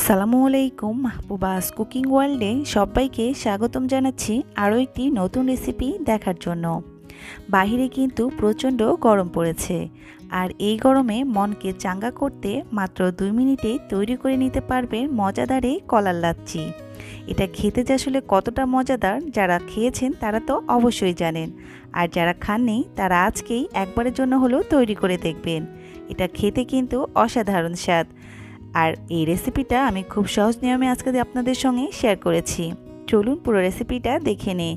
আসসালামু আলাইকুম। মাহবুবাস কুকিং ওয়ার্ল্ডে সবাইকে স্বাগতম জানাচ্ছি আরও একটি নতুন রেসিপি দেখার জন্য। বাহিরে কিন্তু প্রচণ্ড গরম পড়েছে, আর এই গরমে মনকে চাঙ্গা করতে মাত্র 2 মিনিটে তৈরি করে নিতে পারবেন মজাদার এই কলার লাচ্ছি। এটা খেতে যে আসলে কতটা মজাদার, যারা খেয়েছেন তারা তো অবশ্যই জানেন, আর যারা খাননি তারা আজকেই একবারের জন্য হলেও তৈরি করে দেখবেন। এটা খেতে কিন্তু অসাধারণ স্বাদ। আর এই রেসিপিটা আমি খুব সহজ নিয়মে আজকে আপনাদের সঙ্গে শেয়ার করেছি। চলুন পুরো রেসিপিটা দেখে নিই।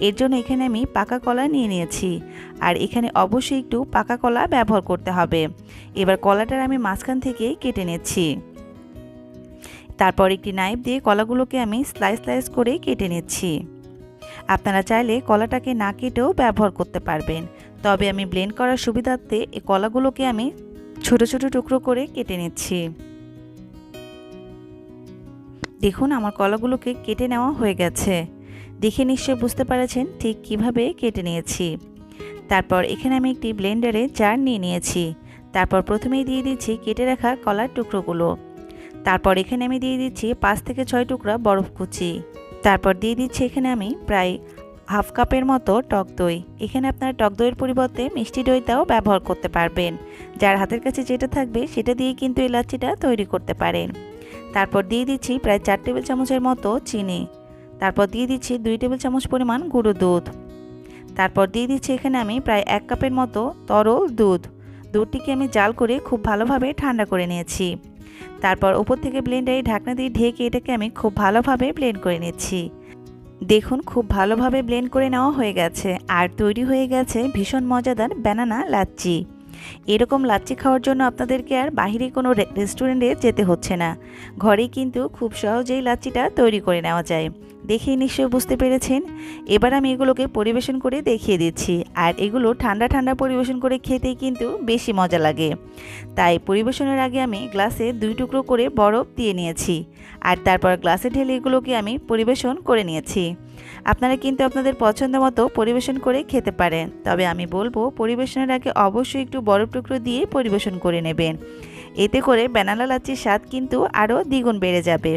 এর জন্য এখানে আমি পাকা কলা নিয়ে নিয়েছি, আর এখানে অবশ্যই একটু পাকা কলা ব্যবহার করতে হবে। এবার কলাটার আমি মাঝখান থেকে কেটে নিচ্ছি। তারপর একটি নাইফ দিয়ে কলাগুলোকে আমি স্লাইস স্লাইস করে কেটে নিচ্ছি। আপনারা চাইলে কলাটাকে না কেটেও ব্যবহার করতে পারবেন, তবে আমি ব্লেন্ড করার সুবিধার্থে এই কলাগুলোকে আমি ছোট ছোট টুকরো করে কেটে নিচ্ছি। দেখুন আমার কলাগুলোকে কেটে নেওয়া হয়ে গেছে। দেখে নিশ্চয়ই বুঝতে পারছেন ঠিক কিভাবে কেটে নিয়েছি। তারপর এখানে আমি একটি ব্লেন্ডারে জার নিয়ে নিয়েছি। তারপর প্রথমেই দিয়ে দিচ্ছি কেটে রাখা কলার টুকরোগুলো। তারপর এখানে আমি দিয়ে দিচ্ছি 5 থেকে 6 টুকরা বরফ কুচি। তারপর দিয়ে দিচ্ছি এখানে আমি প্রায় হাফ কাপের মতো টক দই। এখানে আপনারা টক দইয়ের পরিবর্তে মিষ্টি দইটাও ব্যবহার করতে পারবেন। যার হাতের কাছে যেটা থাকবে সেটা দিয়ে কিন্তু এই লাচ্ছিটা তৈরি করতে পারেন। তারপর দিয়ে দিচ্ছি প্রায় 4 টেবিল চামচের মতো চিনি। তারপর দিয়ে দিচ্ছি 2 টেবিল চামচ পরিমাণ গুঁড়ো দুধ। তারপর দিয়ে দিচ্ছি এখানে আমি প্রায় 1 কাপের মতো তরল দুধ। দুধটিকে আমি জাল করে খুব ভালোভাবে ঠান্ডা করে নিয়েছি। তারপর উপর থেকে ব্লেন্ডারে ঢাকনা দিয়ে ঢেকে এটাকে আমি খুব ভালোভাবে ব্লেন্ড করে নিচ্ছি। দেখুন খুব ভালোভাবে ব্লেন্ড করে নেওয়া হয়ে গেছে, আর তৈরি হয়ে গেছে ভীষণ মজাদার ব্যানানা লাচ্ছি। এরকম লাচ্ছি খাওয়ার জন্য আপনাদেরকে আর বাহিরে কোনো রেস্টুরেন্টে যেতে হচ্ছে না। ঘরেই কিন্তু খুব সহজেই লাচ্ছিটা তৈরি করে নেওয়া যায়। দেখেই নিশ্চয়ই বুঝতে পেরেছেন। এবার আমি এগুলোকে পরিবেশন করে দেখিয়ে দিচ্ছি, আর এগুলো ঠান্ডা ঠান্ডা পরিবেশন করে খেতেই কিন্তু বেশি মজা লাগে। তাই পরিবেশনের আগে আমি গ্লাসে 2 টুকরো করে বরফ দিয়ে নিয়েছি, আর তারপর গ্লাসে ঢেলে এগুলোকে আমি পরিবেশন করে নিয়েছি। আপনারা কিন্তু আপনাদের পছন্দ মতো পরিবেশন করে খেতে পারেন, তবে আমি বলবো পরিবেশনের আগে অবশ্যই একটু বরফ টুকরো দিয়ে পরিবেশন করে নেবেন। এতে করে ব্যানানা লাচ্ছির স্বাদ কিন্তু আরও দ্বিগুণ বেড়ে যাবে।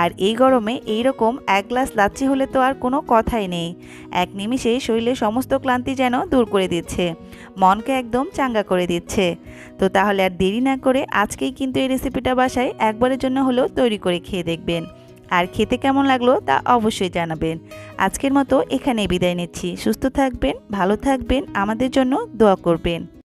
আর এই গরমে এইরকম 1 গ্লাস লাচ্ছি হলে তো আর কোনো কথাই নেই। এক নিমিষেই শরীরের সমস্ত ক্লান্তি যেন দূর করে দিচ্ছে, মনকে একদম চাঙ্গা করে দিচ্ছে। তো তাহলে আর দেরি না করে আজকেই কিন্তু এই রেসিপিটা বাসায় একবারের জন্য হলেও তৈরি করে খেয়ে দেখবেন, আর খেতে কেমন লাগলো তা অবশ্যই জানাবেন। আজকের মতো এখানেই বিদায় নিচ্ছি। সুস্থ থাকবেন, ভালো থাকবেন, আমাদের জন্য দোয়া করবেন।